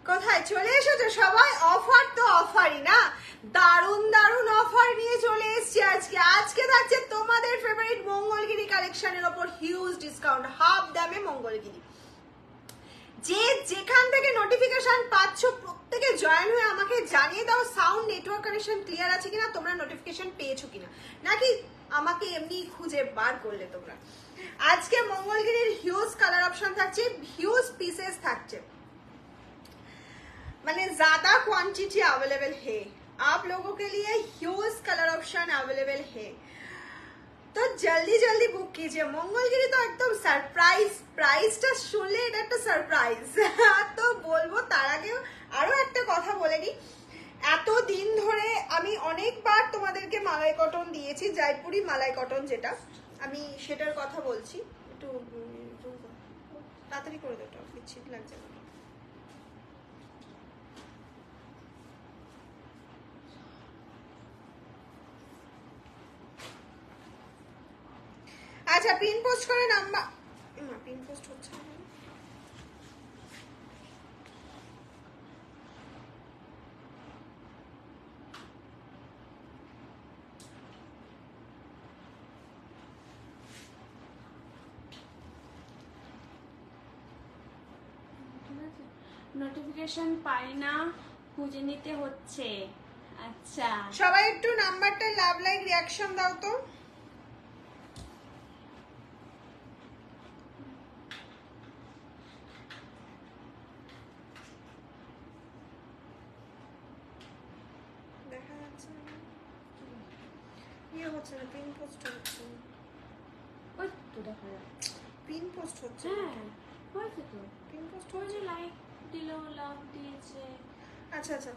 কোথায় চলে এসেছো সবাই? অফার তো অফারই না, দারুন দারুন অফার নিয়ে চলে এসেছি আজকে থাকছে তোমাদের ফেভারিট মঙ্গলগিরি কালেকশনের ওপর হিউজ ডিসকাউন্ট, হাফ দামে মঙ্গলগিরি। যে যেখান থেকে নোটিফিকেশন পাচ্ছ প্রত্যেকে জয়েন হয়ে আমাকে জানিয়ে দাও সাউন্ড নেটওয়ার্ক কানেকশন ক্লিয়ার আছে কিনা, তোমরা নোটিফিকেশন পেয়েছো কিনা, নাকি আমাকে এমনি খুঁজে বার করলে তোমরা। আজকে মঙ্গলগিরির হিউজ কালার অপশন থাকছে, হিউজ পিসেস থাকছে, मैंने ज्यादा क्वांटिटी अवेलेबल है, आप लोगों के लिए ह्यूज कलर ऑप्शन अवेलेबल है, तो जल्दी जल्दी बुक कीजिए। मंगलगिरी तो एकदम सरप्राइज, प्राइसটা শুনলে এটা একটা সারপ্রাইজ। তো বলবো তার আগে আরো একটা কথা বলে নি, এত দিন ধরে আমি অনেকবার তোমাদেরকে মালাই কটন দিয়েছি, জয়পুরি মালাই কটন যেটা, আমি সেটার কথা বলছি। একটু তাড়াতাড়ি করে দাও, ঠিক লাগছে না। আচ্ছা পিন পোস্ট করে নাম্বার, পিন পোস্ট হচ্ছে না। নোটিফিকেশন পাই না, খুঁজে নিতে হচ্ছে। আচ্ছা সবাই একটু নাম্বারটা লাভ লাইক রিঅ্যাকশন দাও তো। দেখা যাচ্ছে না, হচ্ছে না, পিন পোস্ট হচ্ছে, ওই তো দেখা যাচ্ছে পিন পোস্ট হচ্ছে। হ্যাঁ হয়েছে তো, পিন পোস্ট ওই যে লাইক দিল, লাভ দিয়েছে। আচ্ছা আচ্ছা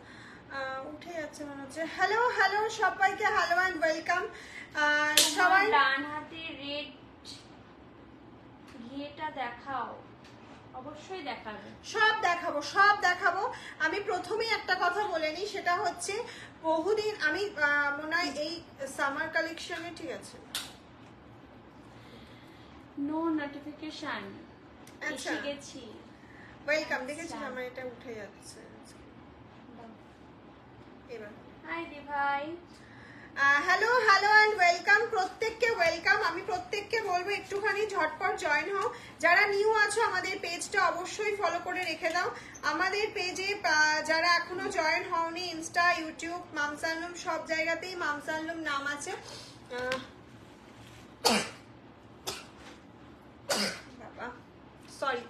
উঠে যাচ্ছে মনে হচ্ছে। হ্যালো হ্যালো সবাইকে হ্যালো এন্ড ওয়েলকাম। সবাই ডান হাতে রেড ঘিয়েটা দেখাও, অবশ্যই দেখাবে। সব দেখাবো, সব দেখাবো। আমি প্রথমেই একটা কথা বলে নিই, সেটা হচ্ছে বহুদিন আমি মনে হয় এই সামার কালেকশনে, ঠিক আছে, নো নোটিফিকেশন এসে গেছি। ওয়েলকাম, দেখেছি আমার এটা উঠে যাচ্ছে এবার। হাই দি ভাই, হ্যালো হ্যালো এন্ড ওয়েলকাম, প্রত্যেককে ওয়েলকাম। আমি প্রত্যেককে বলবো একটুখানি ঝটপট জয়েন হও, যারা নিউ আছো আমাদের পেজটা অবশ্যই ফলো করে রেখে দাও। আমাদের পেজে যারা এখনো জয়েন হওনি, ইনস্টা, ইউটিউব, মামসাল্লুম সব জায়গাতেই মামসাল্লুম নাম আছে। বাবা সরি।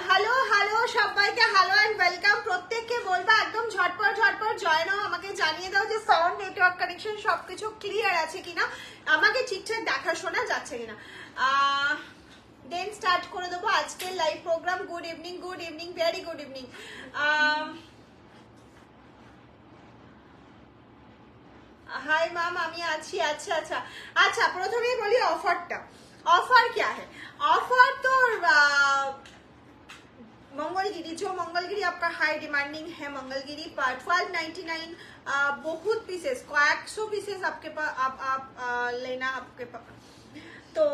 হ্যালো হ্যালো সবাইকে হ্যালো এন্ড ওয়েলকাম, প্রত্যেককে বলবো একদম ঝটপট ঝটপট জয়েন হও, আমাকে জানিয়ে দাও যে সাউন্ড নেটওয়ার্ক কানেকশন সবকিছু ক্লিয়ার আছে কিনা, আমাকে ঠিকঠাক দেখাশোনা যাচ্ছে কিনা। দেন স্টার্ট করে দেবো আজকের live program. Good evening, good evening, very good evening. Hi ma'am, আমি আছি। আচ্ছা আচ্ছা আচ্ছা, প্রথমেই বলি অফারটা। ऑफर क्या है? ऑफर तो मंगलगिरी, जो मंगलगिरी आपका हाई डिमांडिंग है, मंगलगिरी पर 1299 बहुत पीसेस, 100 पीसेस आपके पास आप लेना आपके पास। तो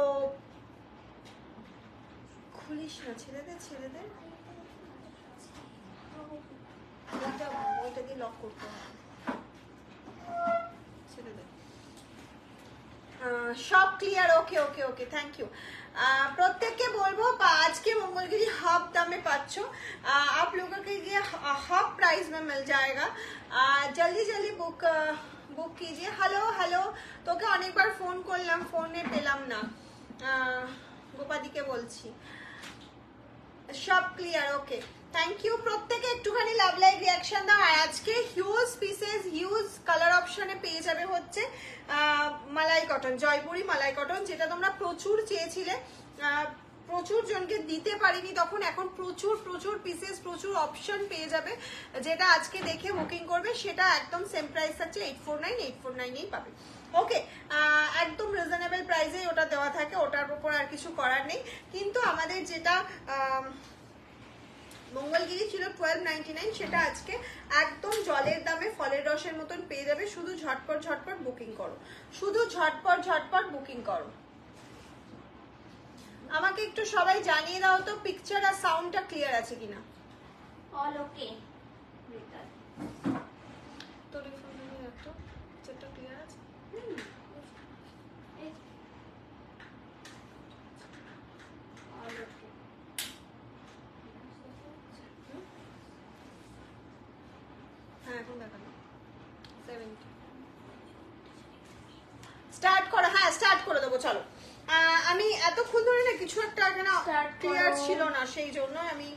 खुलिस ना, ছেড়ে দে ওইটা দিয়ে লক করতে হবে, ছেড়ে দে। সব clear, okay okay okay, thank you. প্রত্যেককে বলবো আজকে मंगलगिरी हाफ दाम में पाচ্ছ, आप लोगों के लिए हाफ प्राइस में मिल जाएगा। जल्दी जल्दी बुक कीजिए। हेलो हेलो, তোকে অনেকবার ফোন করলাম, ফোনে পেলাম না, গোপাদিকে বলছি। সব ক্লিয়ার, ওকে থ্যাংক ইউ। প্রত্যেকে একটুখানি লাভ লাইক রিঅ্যাকশন দাও। আর আজকে হিউজ পিসেস, হিউজ কালার অপশনে পেয়ে যাবে হচ্ছে মালাই কটন, জয়পুরি মালাই কটন, যেটা তোমরা প্রচুর চেয়েছিলে, প্রচুর জনকে দিতে পারিনি তখন, এখন প্রচুর প্রচুর পিসেস, প্রচুর অপশন পেয়ে যাবে। যেটা আজকে দেখে বুকিং করবে সেটা একদম সেম প্রাইস থাকছে 8498 8498 পাবে। ওকে, একদম রিজনেবল প্রাইসে ওটা দেওয়া থাকে, ওটার উপর আর কিছু করার নেই। কিন্তু আমাদের যেটা মঙ্গলগিরি ছিল 1299, সেটা আজকে একদম জলের দামে ফলের রসের মতন পেয়ে যাবে। শুধু ঝটপট ঝটপট বুকিং করো, শুধু ঝটপট ঝটপট বুকিং করো। আমাকে একটু সবাই জানিয়ে দাও তো পিকচার আর সাউন্ডটা ক্লিয়ার আছে কিনা। অল ওকে। তোর ফোনে একটু পিকচারটা ক্লিয়ার আছে? অল ওকে। হ্যাঁ এখন দেখানো 70 স্টার্ট করো। হ্যাঁ স্টার্ট করে দেবো, চলো। আমি এতক্ষণ ধরে না কিছু একটা ক্লিয়ার ছিল না, সেই জন্য আমি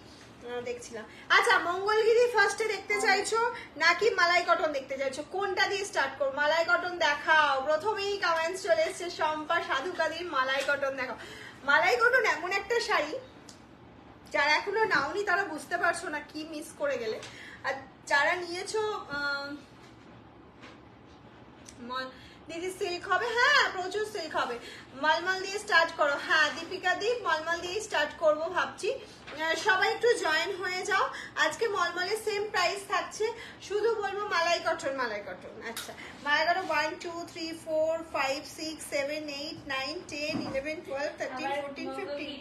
দেখছিলাম। আচ্ছা, মঙ্গলগিরি ফার্স্টে দেখতে চাইছো নাকি মালাই কটন দেখতে চাইছো, কোনটা দিয়ে স্টার্ট করো? মালাই কটন দেখাও। প্রথমেই কমেন্টস চলে এসছে শম্পা সাধুকাদির মালাই কটন দেখাও। মালাই কটন এমন একটা শাড়ি, যারা এখনো নাওনি তারা বুঝতে পারছো না কি মিস করে গেলে, আর যারা নিয়েছো দিদি সিল্ক হবে। হ্যাঁ প্রচুর সিল্ক হবে। মলমল দিয়ে স্টার্ট করো। হ্যাঁ দীপিকা দি মলমল দিয়ে স্টার্ট করবো ভাবছি। সবাই একটু জয়েন হয়ে যাও। আজকে মলমলের সেম প্রাইস থাকছে, শুধু বলবো মালাই কটন মালাই কটন। আচ্ছা মালাই cotton 1 2 3 4 5 6 7 8 9 10 11 12 13 14 15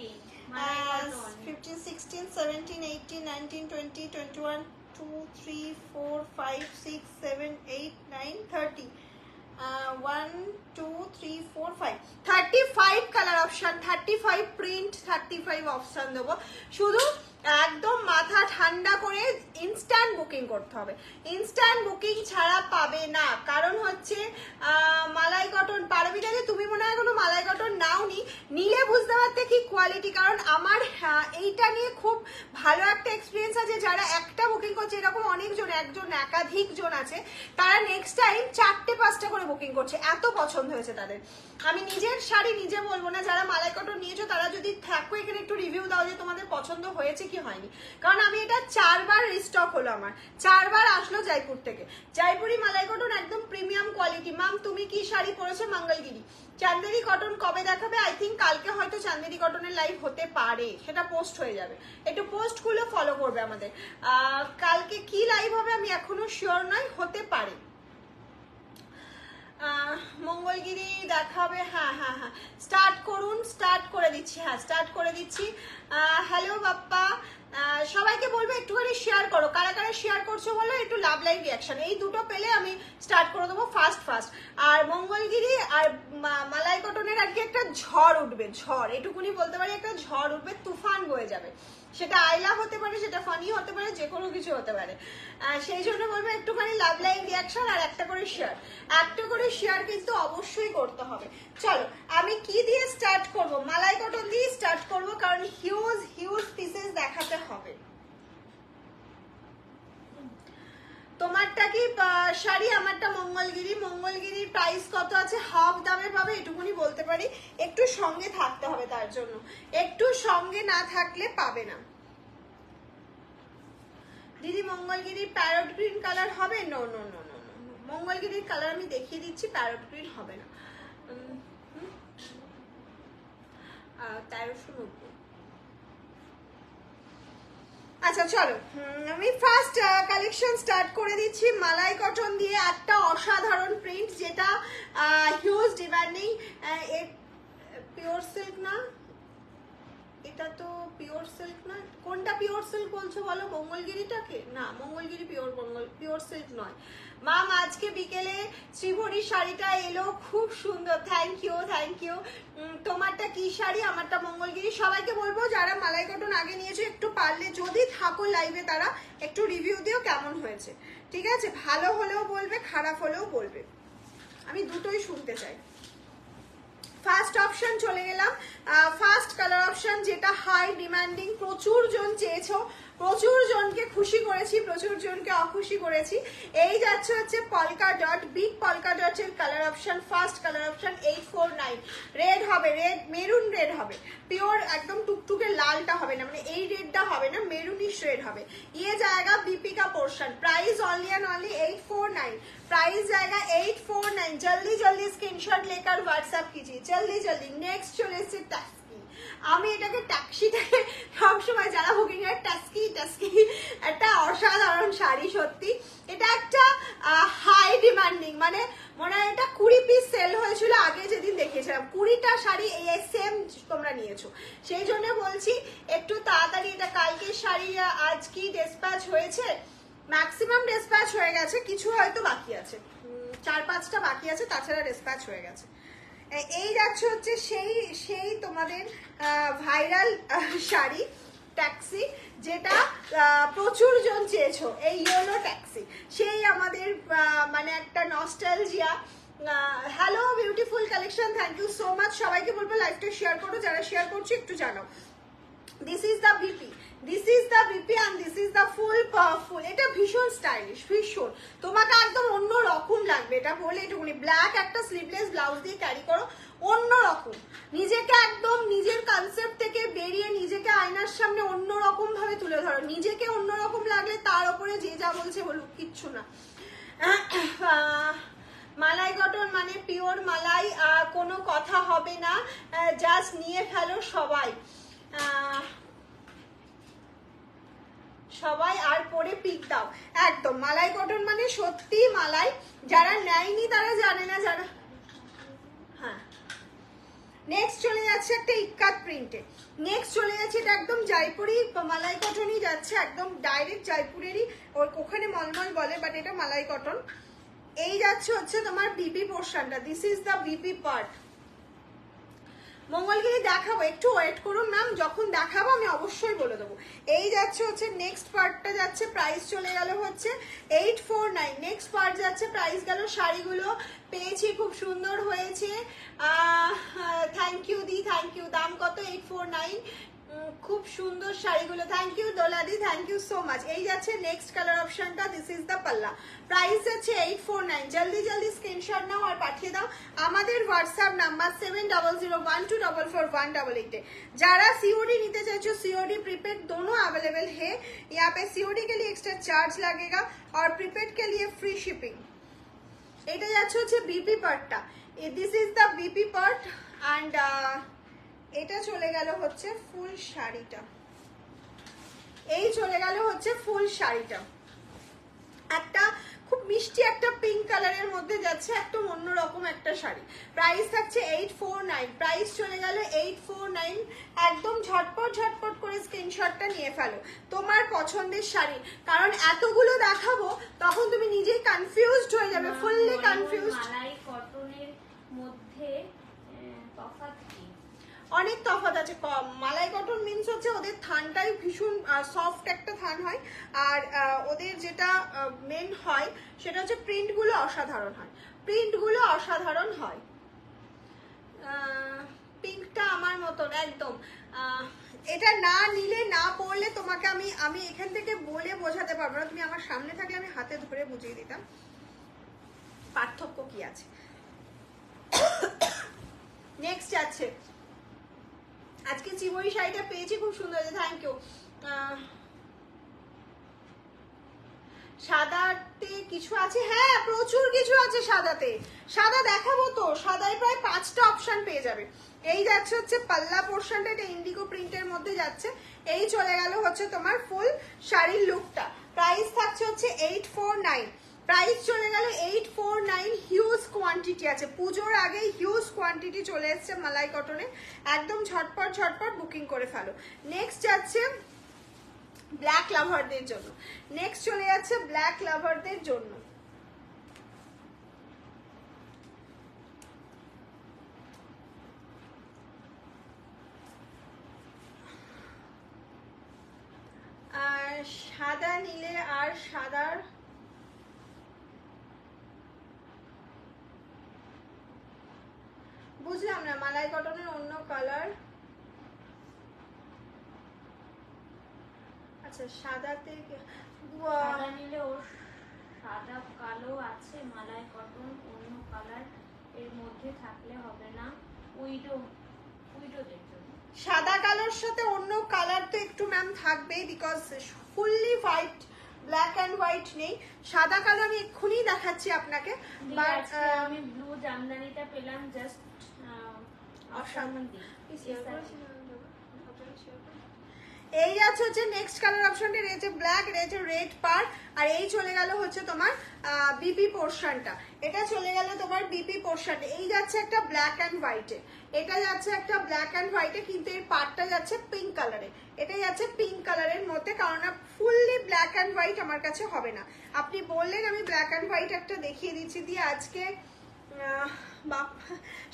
15 16 17 18 19 20 21 2 3 4 5 6 7 8 9 30 1 2 3 4 5 35 colour option, 35 print, 35 option দেবো। শুধু একদম মাথা ঠান্ডা করে ইনস্ট্যান্ট বুকিং করতে হবে। ইনস্ট্যান্ট বুকিং ছাড়া পাবে না, কারণ হচ্ছে মালাই কটন পারবিনা যে তুমি মনে হয় কোনো মালাই কটন নাওনি, নিলে বুঝতে পারতে কি কোয়ালিটি। কারণ আমার এইটা নিয়ে খুব ভালো একটা এক্সপিরিয়েন্স আছে। যারা একটা বুকিং করছে, এরকম অনেকজন, একজন একাধিক জন আছে, তারা নেক্সট টাইম 4টে 5টা করে বুকিং করছে, এত পছন্দ হয়েছে তাদের। আমি নিজের শাড়ি নিজে বলবো না, যারা মালাই কটন নিয়েছো তারা যদি থাকো এখানে একটু রিভিউ দাও যে তোমাদের পছন্দ হয়েছে কি হয়নি। কারণ আমি এটা 4বার রিস্টক হলো আমার, 4বার আসলো জয়পুর থেকে। জয়পুরি মালাই কটন একদম প্রিমিয়াম কোয়ালিটি। মাম তুমি কি শাড়ি পরেছো? মঙ্গলগিরি চান্দেরি কটন কবে দেখাবে? আই থিঙ্ক কালকে হয়তো চান্দেরি কটনের লাইভ হতে পারে, সেটা পোস্ট হয়ে যাবে। একটু পোস্ট গুলো ফলো করবে আমাদের। কালকে কি লাইভ হবে আমি এখনো শিওর নয়, হতে পারে। মঙ্গলগিরি দেখাবে। হ্যাঁ হ্যাঁ হ্যাঁ স্টার্ট করুন, স্টার্ট করে দিচ্ছি। হ্যাঁ স্টার্ট করে দিচ্ছি। হ্যালো বাপ্পা, সবাইকে বলবো একটুখানি শেয়ার করো। কারা কারা শেয়ার করছো বলো, একটু লাভ লাইভ রিয়াকশন, এই দুটো পেলে আমি স্টার্ট করে দেবো ফার্স্ট ফার্স্ট। আর মঙ্গলগিরি আর মালাই কটনের আর কি একটা ঝড় উঠবে, ঝড় এটুকুনি বলতে পারি, একটা ঝড় উঠবে, তুফান বয়ে যাবে। সেটা আইলা হতে পারে, সেটা ফানি হতে পারে, যে কোনো কিছু হতে পারে। সেই জন্য বলবো একটুখানি লাভ লাইভ রিয়াকশন আর একটা করে শেয়ার। একটা করে শেয়ার কিন্তু অবশ্যই করতে হবে। চলো আমি কি দিয়ে স্টার্ট করব? মালাই কটন দিয়ে স্টার্ট করব, কারণ হিউজ হিউজ পিসেস দেখাতে হবে। তোমারটা কি শাড়ি? আমারটা মঙ্গলগিরি। মঙ্গলগিরির প্রাইস কত আছে? হাফ দামে পাবে, এটুকুনি বলতে পারি। একটু সঙ্গে থাকতে হবে, তার জন্য একটু সঙ্গে না থাকলে পাবে না। দিদি মঙ্গলগিরির প্যারট গ্রিন কালার হবে? No no no no no, মঙ্গলগিরির কালার আমি দেখিয়ে দিচ্ছি, প্যারট গ্রিন হবে না। 1390। আচ্ছা চলো আমি ফার্স্ট কালেকশন স্টার্ট করে দিচ্ছি মালাই কটন দিয়ে। একটা অসাধারণ প্রিন্ট, যেটা হিউজ ডিমান্ডিং। পিওর সিল্ক না, এটা তো পিওর সিল্ক না। কোনটা পিওর সিল্ক বলছো বলো? মঙ্গলগিরিটাকে? না মঙ্গলগিরি পিওর সিল্ক নয়। মাম আজকে বিকেলে শ্রীভরির শাড়িটা এলো, খুব সুন্দর। Thank you thank you. তোমারটা কি শাড়ি? আমারটা মঙ্গলগিরি। সবাইকে বলবো যারা মালাই কটন আগে নিয়েছো, একটু পারলে যদি থাকো লাইভে তারা একটু রিভিউ দিও কেমন হয়েছে, ঠিক আছে? ভালো হলেও বলবে, খারাপ হলেও বলবে, আমি দুটোই শুনতে চাই। ফার্স্ট অপশন চলে গেলাম। ফার্স্ট কালার অপশন, যেটা হাই ডিমান্ডিং, প্রচুর জন চেয়েছো, প্রচুর জনকে খুশি করেছি, প্রচুর জনকে অখুশি করেছি। এই যাচ্ছে হচ্ছে পলকা ডট, বিগ পলকা ডটের colour option, first colour option 849। Red হবে, রেড মেরুন রেড হবে, পিওর একদম টুকটুকে লালটা হবে না, মানে এই রেডটা হবে না, মেরুনিশ রেড হবে। ये जाएगा बीपी का portion, price only and only 849, price जाएगा 849। जल्दी जल्दी स्क्रीनशॉट लेकर व्हाट्सएप कीजिए, जल्दी जल्दी। नेक्स्ट चले এসেছে টাস্কি। আমি এটাকে ট্যাক্সিটাকে সবসময় যারা বুকিং এর টাস্কি টাস্কি, একটা অসাধারণ শাড়ি সত্যি। এটা একটা হাই ডিমান্ডিং, মানে মনে হয় এটা 20 পিস সেল হয়েছিল আগে যেদিন দেখিয়েছিলাম, 20টা শাড়ি এই সেম তোমরা নিয়েছো, সেই জন্য বলছি একটু তাড়াতাড়ি। এটা কালকের শাড়ি আজকে ডিসপ্যাচ হয়েছে, ম্যাক্সিমাম ডিসপ্যাচ হয়ে গেছে, কিছু হয়তো বাকি আছে, 4-5টা বাকি আছে, তাছাড়া ডিসপ্যাচ হয়ে গেছে। এই যাচ্ছে হচ্ছে সেই তোমাদের ভাইরাল শাড়ি ট্যাক্সি, যেটা প্রচুর জন চেয়েছো, এই ইয়েলো ট্যাক্সি, সেই আমাদের মানে একটা nostalgia. Hello beautiful collection, thank you so much. সবাইকে বলবো লাইভটা শেয়ার করো, যারা শেয়ার করছো একটু জানো। This is the BP, this is the BP and this is the full powerful. এটা ভীষণ স্টাইলিশ, ভীষণ, তোমাকে একদম অন্য রকম লাগবে। এটা বলে এটুকুনি, ব্ল্যাক একটা স্লিভলেস ব্লাউজ দিয়ে ক্যারি করো, অন্য রকম, নিজেকে একদম নিজের কনসেপ্ট থেকে বেরিয়ে নিজেকে আয়নার সামনে অন্য রকম ভাবে তুলে ধরো। নিজেকে অন্যরকম লাগলে তার উপরে যে যা বলছে বলুক, কিচ্ছু না। মালাই কটন মানে পিওর মালাই, কোনো কথা হবে না, জাস্ট নিয়ে ফেলো সবাই সবাই আর পরে পিক দাও। একদম মালাই কটন মানে সত্যি মালাই, যারা নেয়নি তারা জানে না, যারা। হ্যাঁ, নেক্সট চলে যাচ্ছে একটা ইক্কাত প্রিন্টে, নেক্সট চলে যাচ্ছে এটা একদম জয়পুরি মালাই কটনই যাচ্ছে, একদম ডাইরেক্ট জয়পুরেরই, ওখানে মলমল বলে, বাট এটা মালাই কটন। এই যাচ্ছে হচ্ছে তোমার বিপি পোর্শনটা, this is the BP part. Mangalagiri দেখাবো, একটু ওয়েট করুন ম্যাম, যখন দেখাবো আমি অবশ্যই বলে দেবো। এই যাচ্ছে হচ্ছে নেক্সট পার্টটা যাচ্ছে, প্রাইস চলে গেল হচ্ছে 849। নেক্সট পার্ট যাচ্ছে, প্রাইস গেল। শাড়িগুলো পেয়েছি, খুব সুন্দর হয়েছে, থ্যাংক ইউ দি, থ্যাংক ইউ। দাম কত? 849। খুব সুন্দর শাড়িগুলো, থ্যাংক ইউ দোলাদি, থ্যাংক ইউ সো মাচ। এই যাচ্ছে নেক্সট কালার অপশনটা, দিস ইজ দ্য পাল্লা, প্রাইস যাচ্ছে 849। জলদি জলদি স্ক্রিনশট নাও আর পাঠিয়ে দাও আমাদের হোয়াটসঅ্যাপ নাম্বার 7002244188। যারা सीओडी নিতে চাইছো, सीओडी प्रीपेड दोनों अवेलेबल है, यहाँ पे सीओडी के लिए एक्स्ट्रा चार्ज लगेगा और प्रीपेड के लिए फ्री शिपिंग। এটা যাচ্ছে হচ্ছে বিপি পার্টটা, this is the BP part and এটা চলে গেল হচ্ছে ফুল শাড়িটা, এই চলে গেল হচ্ছে ফুল শাড়িটা, একটা খুব মিষ্টি একটা পিঙ্ক কালারের মধ্যে যাচ্ছে, একদম অন্যরকম একটা শাড়ি। প্রাইস থাকছে 849, প্রাইস চলে গেল 849। একদম ঝটপট ঝটপট করে স্ক্রিনশটটা নিয়ে ফেলো তোমার পছন্দের শাড়ি, কারণ এতগুলো দেখাবো তখন তুমি নিজেই কনফিউজড হয়ে যাবে, ফুললি কনফিউজড। মালাই কটনের মধ্যে তফাৎ কি? অনেক তফাৎ আছে। মালাই কটন মিন্স হচ্ছে ওদের থানটাই ভীষণ সফট একটা থান হয়, আর ওদের যেটা মেন হয় সেটা হচ্ছে প্রিন্টগুলো অসাধারণ হয়, প্রিন্টগুলো অসাধারণ হয়। পিঙ্কটা আমার মতন একদম, এটা না নিলে না পরলে তোমাকে আমি এখান থেকে বলে বোঝাতে পারবো না, তুমি আমার সামনে থাকলে আমি হাতে ধরে বুঝিয়ে দিতাম পার্থক্য কি আছে। নেক্সট আছে, আজকে চিবই শাড়িটা পেয়েছি, খুব সুন্দর হয়েছে, থ্যাংক ইউ। সাদাতে কিছু আছে? হ্যাঁ প্রচুর কিছু আছে সাদাতে, সাদা দেখাবো তো, সাদায় প্রায় 5টা অপশন পেয়ে যাবে। এই যাচ্ছে হচ্ছে পাল্লা পোর্শনটা, এটা ইন্ডিগো প্রিন্টের মধ্যে যাচ্ছে। এই চলে গেল হচ্ছে তোমার ফুল শাড়ির লুকটা, প্রাইস থাকছে হচ্ছে 849। প্রাইস চলে গেল 849, হিউজ কোয়ান্টিটি আছে, পুজোর আগেই হিউজ কোয়ান্টিটি চলে এসছে মালাই কটনে, একদম ঝটপট ঝটপট বুকিং করে ফেলো। নেক্সট যাচ্ছে ব্ল্যাক লাভারদের জন্য, নেক্সট চলে যাচ্ছে ব্ল্যাক লাভারদের জন্য। আর সাদা নিলে আর সাদার বুঝলাম না, মালাই কটনের অন্য কালার। আচ্ছা সাদাতে সাদা নিলে ওর সাদা কালো আছে, মালাই কটন, অন্য কালার এর মধ্যে থাকলে হবে না। উইডোদের জন্য সাদা কালোর সাথে অন্য কালার তো একটু ম্যাম থাকবেই, because fully white, black and white নেই। সাদা কালো আমি এক্ষুনি দেখাচ্ছি আপনাকে, বাট আমি ব্লু জামদানিটা পেলাম জাস্ট অসাধারণ। অসাধারণ। এই যাচ্ছে হচ্ছে নেক্সট কালার অপশনটা, রয়েছে ব্ল্যাক, রয়েছে রেড পার, আর এই চলে গেল হচ্ছে তোমার বিপি পোর্শনটা, এটা চলে গেল তোমার বিপি পোর্শনটা। এই যাচ্ছে একটা ব্ল্যাক অ্যান্ড হোয়াইটে, এটা যাচ্ছে একটা ব্ল্যাক অ্যান্ড হোয়াইটে, কিন্তু এর পার্টটা যাচ্ছে পিঙ্ক কালারে, এটা যাচ্ছে পিঙ্ক কালারের মধ্যে, কারণ ফুললি ব্ল্যাক অ্যান্ড হোয়াইট আমার কাছে হবে না। আপনি বললেন আমি ব্ল্যাক অ্যান্ড হোয়াইট একটা দেখিয়ে দিচ্ছি, দিয়ে আজকে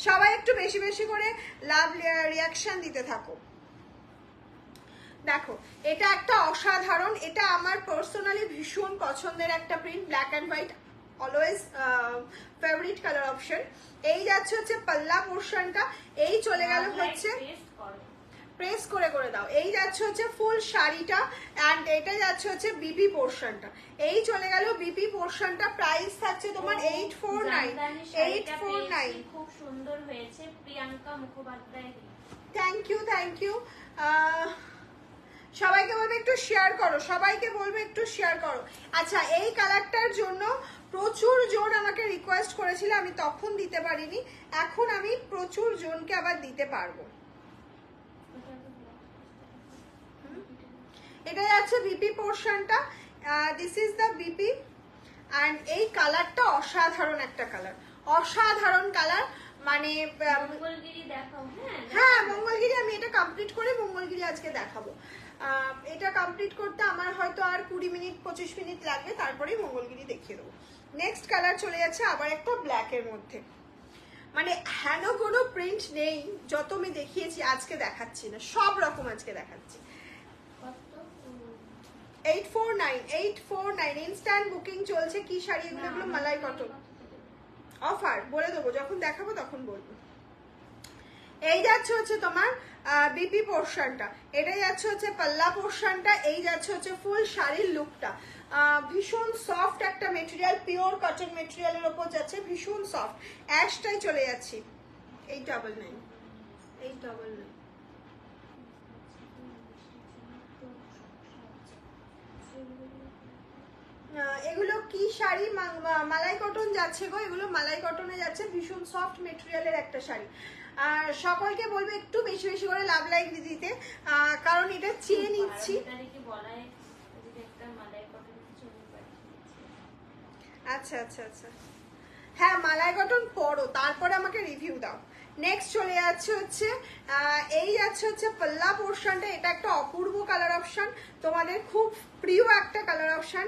সবাই একটু বেশি বেশি করে লাভ রিয়াকশন দিতে থাকো। দেখো এটা একটা অসাধারণ, এটা আমার পার্সোনালি ভীষণ পছন্দের একটা print, black and white always favourite colour option. এই যাচ্ছে হচ্ছে পাল্লা পোর্শনটা, এই চলে গেল হচ্ছে প্রেস করে করে দাও, এই যাচ্ছে হচ্ছে ফুল শাড়িটা, অ্যান্ড এটা যাচ্ছে হচ্ছে বিপি পোর্শনটা, এই চলে গেল বিপি পোর্শনটা। প্রাইস থাকছে তোমার 849। 849 খুব সুন্দর হয়েছে, Priyanka Mukhopadhyay. Thank you, thank you. সবাইকে বলবে একটু শেয়ার করো, সবাইকে বলবে একটু শেয়ার করো। আচ্ছা এই কালারটার জন্য প্রচুর জন আমাকে রিকোয়েস্ট করেছিল, আমি তখন দিতে পারিনি, এখন আমি প্রচুর জনকে আবার দিতে পারবো। এটা যাচ্ছে বিপি পোর্শনটা, this is the BP, and এই কালারটা অসাধারণ একটা কালার, অসাধারণ কালার, মানে মঙ্গলগিরি দেখাও। হ্যাঁ মঙ্গলগিরি, আমি এটা কমপ্লিট করে মঙ্গলগিরি আজকে দেখাবো। এটা কমপ্লিট করতে আমার হয়তো আর 20 মিনিট 25 মিনিট লাগবে, তারপরেই মঙ্গলগিরি দেখিয়ে দেবো। নেক্সট কালার চলে যাচ্ছে আবার একটা ব্ল্যাকের মধ্যে, মানে হেন কোনো প্রিন্ট নেই যত আমি দেখিয়েছি আজকে দেখাচ্ছি না, সব রকম আজকে দেখাচ্ছি। 849 ইনস্ট্যান্ট বুকিং চলছে। কি শাড়ি এগুলো? এগুলো মালাই কটন অফার, বলে দেবো যখন দেখাবো তখন বলবো। এই যাচ্ছে হচ্ছে তোমার বিপি পোর্শনটা, এটা যাচ্ছে হচ্ছে পাল্লা পোর্শনটা, এই যাচ্ছে হচ্ছে ফুল শাড়ির লুকটা। ভীষণ সফট একটা মেটেরিয়াল, পিওর কটন মেটেরিয়ালের ওপর যাচ্ছে, ভীষণ সফট। অ্যাশটাই চলে যাচ্ছি 899। এগুলো কি শাড়ি? মালাই কটন যাচ্ছে গো, এগুলো মালাই কটনে যাচ্ছে, ভীষণ সফট মেটেরিয়ালের একটা শাড়ি। আর সকলকে বলবো একটু বেশি বেশি করে লাভ লাইক দিতে, কারণ এটা চেয়ে নিচ্ছি। আচ্ছা আচ্ছা আচ্ছা, হ্যাঁ মালাই কটন পরো, তারপরে আমাকে রিভিউ দাও। নেক্সট চলে যাচ্ছে হচ্ছে এই যাচ্ছে হচ্ছে পাল্লা পোর্শনটা, এটা একটা অপূর্ব কালার অপশন, তোমাদের খুব প্রিয় একটা কালার অপশন।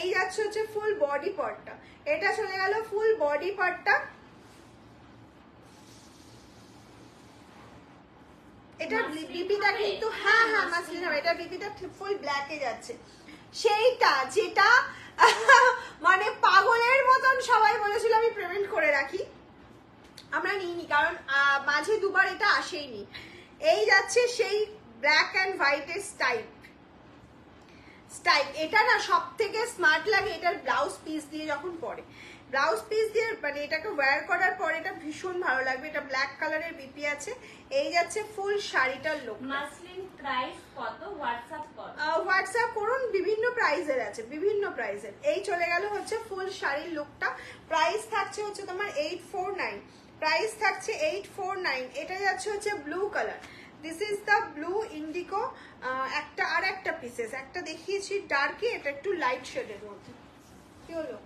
এই যাচ্ছে হচ্ছে ফুল বডি পার্টটা, এটা চলে গেল ফুল বডি পার্টটা। এটা বিপিটা কিন্তু হ্যাঁ হ্যাঁ মাসলিন হবে, এটা বিপিটা ফুল ব্ল্যাকে যাচ্ছে, সেইটা যেটা মানে পাগলের মতন সবাই বলেছিল আমি পেমেন্ট করে রাখি, আমরা নিইনি, কারণ মাঝে দুবার এটা আসেইনি। এই যাচ্ছে সেই ব্ল্যাক অ্যান্ড হোয়াইটের স্টাইপ, এটা না সব থেকে স্মার্ট লাগে এটার ব্লাউজ পিস দিয়ে যখন পরে, ব্লাউজ পিস দিয়ে মানে এটাকে ওয়্যার করার পর এটা ভীষণ ভালো লাগবে। এটা ব্ল্যাক কালারের বিপি আছে, এই যাচ্ছে ফুল শাড়িটার লুক। মাসলিন প্রাইস কত? হোয়াটসঅ্যাপ করুন, হোয়াটসঅ্যাপ করুন, বিভিন্ন প্রাইসের আছে, বিভিন্ন প্রাইসের। এই চলে গেল হচ্ছে ফুল শাড়ির লুকটা, প্রাইস থাকছে হচ্ছে তোমার 849, প্রাইস থাকছে 849। এটা যাচ্ছে হচ্ছে blue colour, this is the blue Indigo. একটা আর একটা পিসেস, একটা দেখিয়েছি ডার্কে, এটা একটু লাইট শেডের মধ্যে। কি হলো?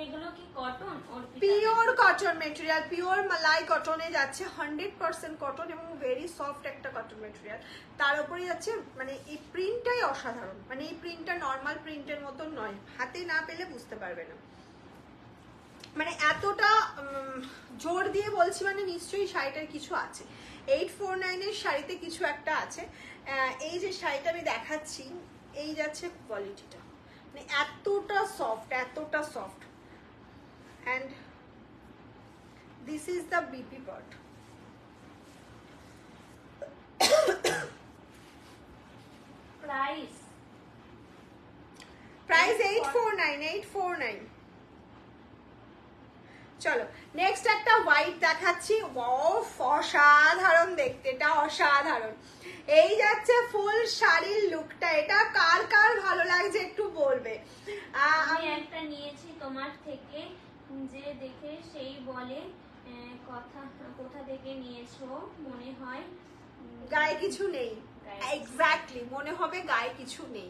এগুলো কি cotton? Pure cotton material, pure মালাই কটনে যাচ্ছে, 100% কটন এবং ভেরি সফট একটা কটন মেটেরিয়াল। তার উপরে যাচ্ছে মানে এই প্রিন্টটাই অসাধারণ, মানে এই প্রিন্টটা নর্মাল প্রিন্টের মতন নয়, হাতে না পেলে বুঝতে পারবে না, মানে এতটা জোর দিয়ে বলছি, মানে নিশ্চয়ই শাড়িটার কিছু আছে। 849 এর শাড়িতে কিছু একটা আছে। এই যে শাড়িটা আমি দেখাচ্ছি, এই যাচ্ছে কোয়ালিটিটা, মানে এতটা সফট, এতটা soft. And this is the BP part. Price 849 চলো নেক্সট একটা হোয়াইট দেখাচ্ছি। অসাধারণ দেখতে, এটা অসাধারণ। এই যাচ্ছে ফুল শাড়ির লুকটা, এটা কার কার ভালো লাগছে একটু বলবে। আমি একটা নিয়েছি তোমার থেকে, যে দেখে সেই বলে কোথা থেকে নিয়েছো, মনে হয় গায়ে কিছু নেই। এক্স্যাক্টলি, মনে হবে গায়ে কিছু নেই।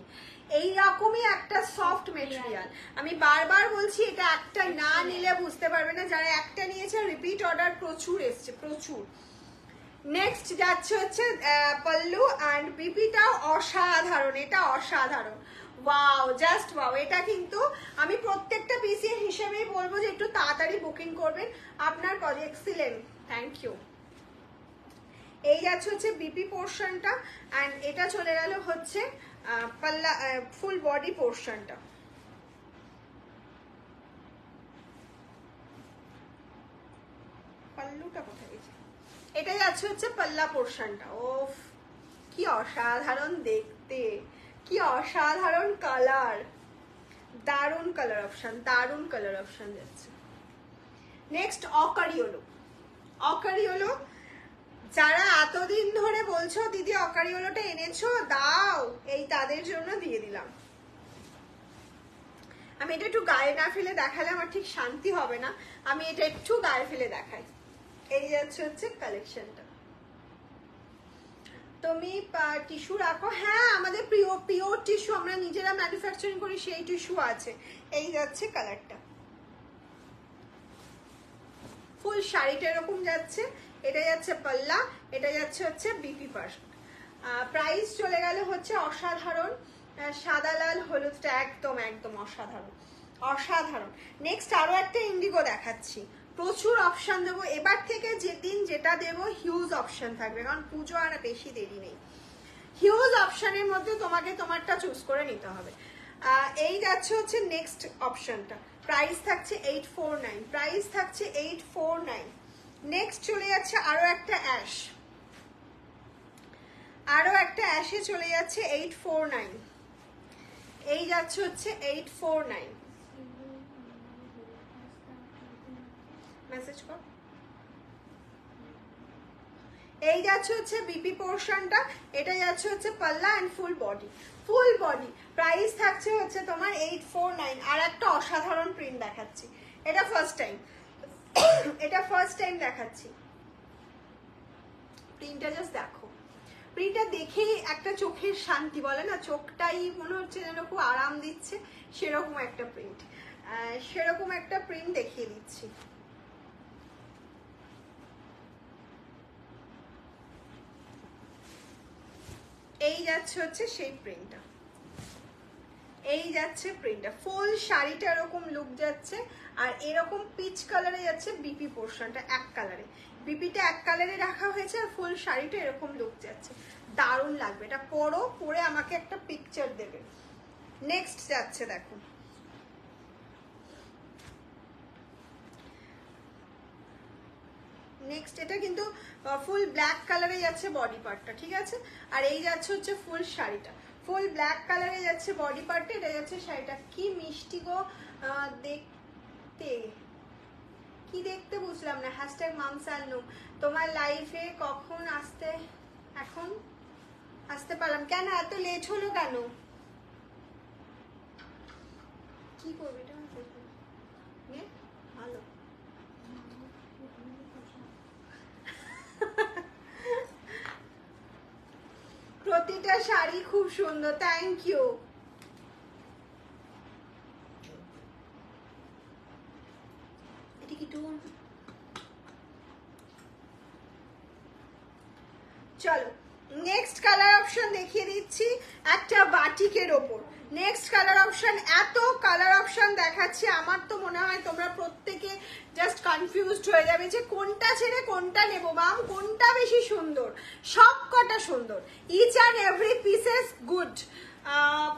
এইরকমই একটা সফট মেটেরিয়াল। আমি বারবার বলছি, এটা একটা না নিলে বুঝতে পারবে না। যারা একটা নিয়েছে রিপিট অর্ডার প্রচুর এসছে, প্রচুর। নেক্সট যাচ্ছে হচ্ছে পল্লু অ্যান্ড বিপিটাও অসাধারণ, এটা অসাধারণ। Wow, just wow. এটা কিন্তু আমি প্রত্যেকটা পিসের হিসেবেই বলবো যে একটু তাড়াতাড়ি বুকিং করবেন আপনার প্রজেক্ট। Excellent, thank you. এই যাচ্ছে হচ্ছে বিপি পোর্শনটা অ্যান্ড এটা চলে গেল হচ্ছে পাল্লা ফুল বডি পোর্শনটা। পাল্লুটা কোথায় গেছে? এটা যাচ্ছে হচ্ছে পাল্লা পোর্শনটা। ওফ, কি অসাধারণ দেখতে, কি অসাধারণ কালার, দারুণ কালার অপশন, দারুণ কালার অপশন যাচ্ছে। নেক্সট অকারিওলো। অকারিওলো যারা এতদিন ধরে বলছো দিদি অকারিওলোটা এনেছো দাও, এই তাদের জন্য দিয়ে দিলাম। আমি এটা একটু গায়ে না ফেলে দেখালে আমার ঠিক শান্তি হবে না, আমি এটা একটু গায়ে ফেলে দেখাই। এই যাচ্ছে হচ্ছে কালেকশনটা। তুমি টিস্যু রাখো? হ্যাঁ, আমাদের পিওর টিস্যু আমরা নিজেরা ম্যানুফ্যাকচারিং করি, সেই টিস্যু আছে। এই যাচ্ছে কালারটা, ফুল শাড়িটা এরকম যাচ্ছে। এটা যাচ্ছে পাল্লা, এটা যাচ্ছে হচ্ছে বিপি পার্ট। প্রাইস চলে গেল হচ্ছে অসাধারণ, সাদা লাল হলুদটা একদম একদম অসাধারণ, অসাধারণ। নেক্সট আরো একটা ইন্ডিগো দেখাচ্ছি। প্রচুর অপশন দেবো এবার থেকে, যেদিন যেটা দেবো হিউজ অপশন থাকবে, কারণ পুজো আর বেশি দেরি নেই। হিউজ অপশনের মধ্যে তোমাকে তোমারটা চুজ করে নিতে হবে। এই যাচ্ছে হচ্ছে নেক্সট অপশনটা। প্রাইস থাকছে 849, প্রাইস থাকছে 849। নেক্সট চলে যাচ্ছে আরো একটা অ্যাশ, আরো একটা অ্যাশে চলে যাচ্ছে 849। এই যাচ্ছে হচ্ছে 849। মেসেজ কর। এই যাচ্ছে হচ্ছে বিপি পোর্শনটা, এটা যাচ্ছে হচ্ছে পাল্লা and full body, full body. Price থাকছে হচ্ছে তোমার 849। আর একটা অসাধারণ প্রিন্ট দেখাচ্ছি, এটা ফার্স্ট টাইম, এটা ফার্স্ট টাইম দেখাচ্ছি। প্রিন্টটা জাস্ট দেখো, প্রিন্টটা দেখেই একটা চোখের শান্তি, বলে না, চোখটাই মনে হচ্ছে যেন খুব আরাম দিচ্ছে, সেরকম একটা প্রিন্ট, সেরকম একটা প্রিন্ট দেখিয়ে দিচ্ছি। এই যাচ্ছে হচ্ছে সেই প্রিন্টটা, এই যাচ্ছে প্রিন্টটা। ফুল শাড়িটা এরকম লুক যাচ্ছে, আর এরকম পিচ কালারে যাচ্ছে বিপি পোর্শনটা, এক কালারে, বিপিটা এক কালারে রাখা হয়েছে, আর ফুল শাড়িটা এরকম লুক যাচ্ছে, দারুণ লাগবে। এটা পরো, পরে আমাকে একটা পিকচার দেবে। নেক্সট যাচ্ছে দেখো, নেক্সট এটা কিন্তু ফুল ব্ল্যাক কালারে যাচ্ছে বডি পার্টটা, ঠিক আছে। আর এই যাচ্ছে হচ্ছে ফুল শাড়িটা, ফুল ব্ল্যাক কালারে যাচ্ছে বডি পার্টটা, এটা যাচ্ছে শাড়িটা। কি মিষ্টি গো দেখতে, কি দেখতে বুঝলাম না। হ্যাশট্যাগ মামসালনু, তোমার লাইফে কখন আসতে, এখন আসতে পারলাম কেন, এত লেট হলো কেন, কি করবে এটা ভালো। প্রতিটা শাড়ি খুব সুন্দর, থ্যাংক ইউ। এটা কি টুন? চলো নেক্সট কালার অপশন দেখিয়ে দিচ্ছি, একটা বাটিকের ওপর। নেক্সট কালার অপশন, এত কালার অপশন দেখাচ্ছি, আমার তো মনে হয় তোমরা প্রত্যেকে জাস্ট কনফিউজড হয়ে যাবে যে কোনটা ছেড়ে কোনটা নেবো। মাম, কোনটা বেশি সুন্দর? সব কটা সুন্দর, each and every pieces good,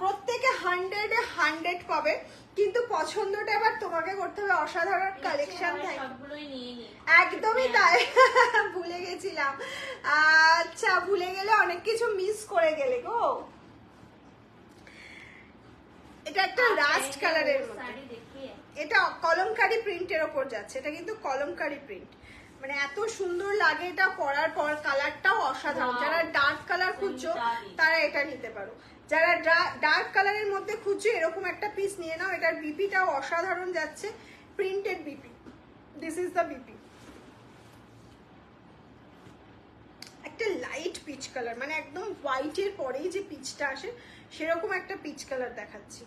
প্রত্যেকে 100-এ 100 পাবে, কিন্তু পছন্দটা এবার তোমাকে করতে হবে। অসাধারণ কালেকশন, একদমই তাই। ভুলে গেছিলাম, আচ্ছা ভুলে গেলে অনেক কিছু মিস করে গেলে গো। এটা একটা রাস্ট কালারের মধ্যে, শাড়ি দেখিয়ে এটা কলমকারি প্রিন্টের ওপর যাচ্ছে, এটা কিন্তু কলমকারি প্রিন্ট, মানে এত সুন্দর লাগে এটা পরার পর, কালারটাও অসাধারণ। যারা ডার্ক কালার খুঁজছো তারা এটা নিতে পারো, যারা ডার্ক কালারের মধ্যে খুঁজছো এরকম একটা পিস নিয়ে নাও। এটার বিপিটাও অসাধারণ যাচ্ছে, printed BP, this is the BP. একটা লাইট পিচ কালার, মানে একদম হোয়াইটের পরেই যে পিচটা আসে সেরকম একটা পিচ কালার দেখাচ্ছি।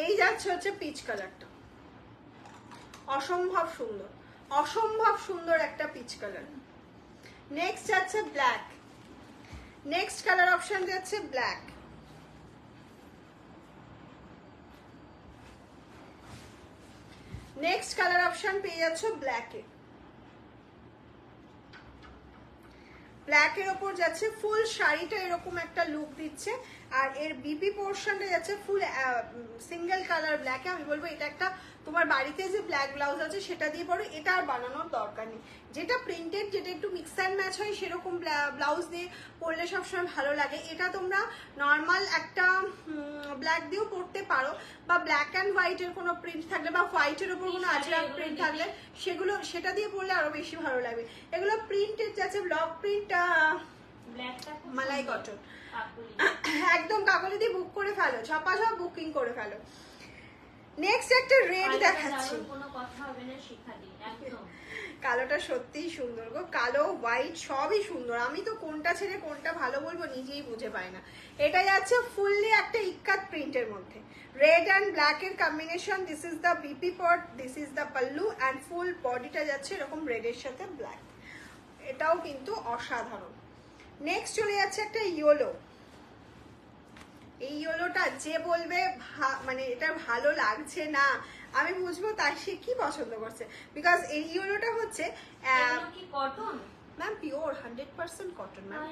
এই যাচ্ছে হচ্ছে পিচ কালারটা, অসম্ভব সুন্দর, অসম্ভব সুন্দর একটা পিচ কালার। নেক্সট যাচ্ছে ব্ল্যাক, নেক্সট কালার অপশন যাচ্ছে ব্ল্যাক। নেক্সট কালার অপশন পেয়ে যাচ্ছ ব্ল্যাকে, ব্ল্যাকের ওপর যাচ্ছে ফুল শাড়িটা এরকম একটা লুক দিচ্ছে, আর এর বিপি পোর্শনটা যাচ্ছে ফুল সিঙ্গেল কালার ব্ল্যাকে। আমি বলবো এটা একটা তোমার বাড়িতে যে ব্ল্যাক ব্লাউজ আছে সেটা দিয়ে পরো, এটা আর বানানোর দরকার নেই। যেটা প্রিন্টেড, যেটা একটু মিক্স অ্যান্ড ম্যাচ হয় সেরকম ব্লাউজ দিয়ে পরলে সবসময় ভালো লাগে। এটা তোমরা নর্মাল একটা ব্ল্যাক দিয়েও পরতে পারো, বা ব্ল্যাক অ্যান্ড হোয়াইটের কোনো প্রিন্ট থাকলে, বা হোয়াইটের ওপর কোনো আজরাক প্রিন্ট থাকলে সেটা দিয়ে পরলে আরো বেশি ভালো লাগবে। এগুলো প্রিন্টেড যাচ্ছে, ব্লক প্রিন্ট, মালাই কটন, একদম কাকলি দিয়ে বুক করে ফেলো, ঝপাঝপ বুকিং করে ফেলো। নেক্সট একটা রেড দেখাচ্ছি, কোনো কথা হবে না শিখাদি, একদম কালোটা সত্যিই সুন্দর গো, কালো হোয়াইট সবই সুন্দর, আমি তো কোনটা ছেড়ে কোনটা ভালো বলবো নিজেই বুঝে পাই না। এটা যাচ্ছে ফুললি একটা ইক্কাত প্রিন্টের মধ্যে, রেড অ্যান্ড ব্ল্যাক এর combination. This is the BP pot, this is the pallu, and full বডিটা যাচ্ছে এরকম রেডের সাথে ব্ল্যাক, এটাও কিন্তু অসাধারণ। নেক্সট চলে যাচ্ছে একটা ইয়েলো, এই ইয়েলোটা যে বলবে মানে এটা ভালো লাগছে না, আমি বুঝবো তার সে কি পছন্দ করছে, বিকজ এই ইয়েলোটা হচ্ছে কি cotton ma'am, pure 100% cotton ma'am.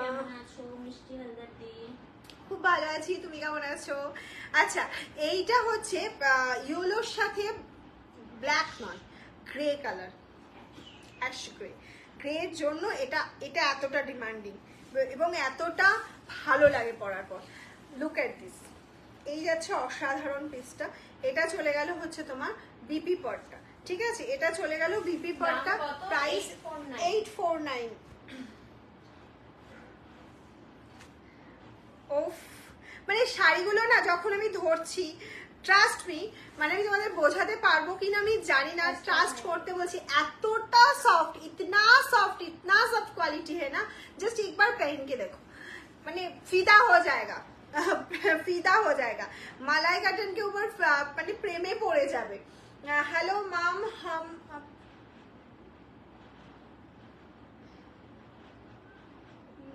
কেমন আছো মিষ্টি হালদার দি? খুব ভালো আছি, তুমি কেমন আছো? আচ্ছা, এইটা হচ্ছে ইয়েলোর সাথে ব্ল্যাক নয়, গ্রে কালার, অ্যাশ গ্রে, গ্রের জন্য এটা এতটা ডিমান্ডিং এবং এতটা ভালো লাগে পরার পর। লুক এট দিস, এই যাচ্ছে অসাধারণ পিসটা। এটা চলে গেল হচ্ছে তোমার বিপি পটটা, ঠিক আছে, এটা চলে গেল বিপি পটটা, প্রাইস 849। ওফ, মানে শাড়িগুলো না যখন আমি ধরছি, ট্রাস্ট মি, মানে আমি তোমাদের বোঝাতে পারবো কিনা আমি জানি না, ট্রাস্ট করতে বলছি, এতটা সফট, ইতনা সফট কোয়ালিটি है ना, जस्ट एक बार पहन के देखो, মানে ফিদা हो जाएगा, ফিদা हो जाएगा, মালাই কটন के ऊपर মানে প্রেমে পড়ে যাবে। হ্যালো মাম, হাম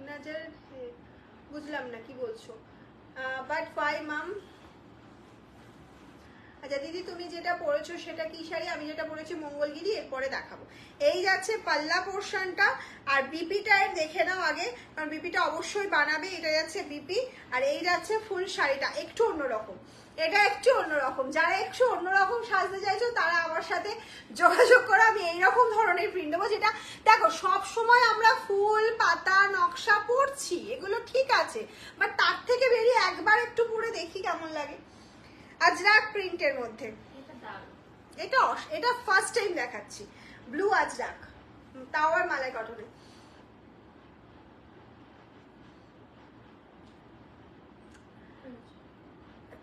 নজর, বুঝলাম না কি বলছো, বাট ওয়াই মাম? আচ্ছা দিদি, তুমি যেটা পরেছো সেটা কি শাড়ি? আমি যেটা পরেছি মঙ্গলগিরি, এরপরে দেখাবো। এই যাচ্ছে পাল্লা পোর্শনটা, আর বিপিটা এর দেখে নাও আগে, কারণ বিপিটা অবশ্যই বানাবে। এটা যাচ্ছে বিপি, আর এই যাচ্ছে ফুল শাড়িটা, একটু অন্যরকম, এটা একটু অন্যরকম। যারা একটু অন্যরকম সাজতে চাইছো তারা আমার সাথে যোগাযোগ করো, আমি এইরকম ধরনের প্রিন্ট দেবো, যেটা দেখো সব সময় আমরা ফুল পাতা নকশা পরছি, এগুলো ঠিক আছে, বাট তার থেকে বেরিয়ে একবার একটু পরে দেখি কেমন লাগে। আজরাক প্রিন্টের মধ্যে এটা ফার্স্ট টাইম দেখাচ্ছি, ব্লু আজরাক, তাও আর মালাই কটনে।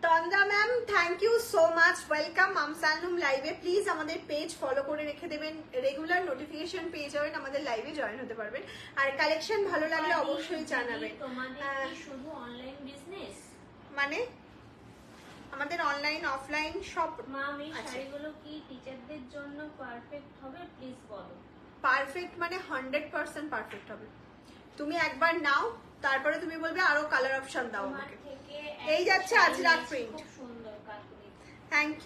Tandra ma'am, thank you so much, welcome মামসানুম লাইভে। প্লিজ আমাদের পেজ ফলো করে রেখে দেবেন, রেগুলার নোটিফিকেশন পেয়ে যাবেন, আমাদের লাইভে জয়েন হতে পারবেন, আর কালেকশন ভালো লাগলে অবশ্যই জানাবেন। শুধু অনলাইন বিজনেস মানে আমাদের অনলাইন অফলাইন সব। মাম, এই শাড়িগুলো কি টিচারদের জন্য পারফেক্ট হবে? প্লিজ বলো। পারফেক্ট মানে 100% পারফেক্ট হবে। তুমি একবার নাও, তারপরে তুমি বলবে আরো কালার অপশন দাও আমাকে। এই যাচ্ছে আজরাক প্রিন্ট, থ্যাংক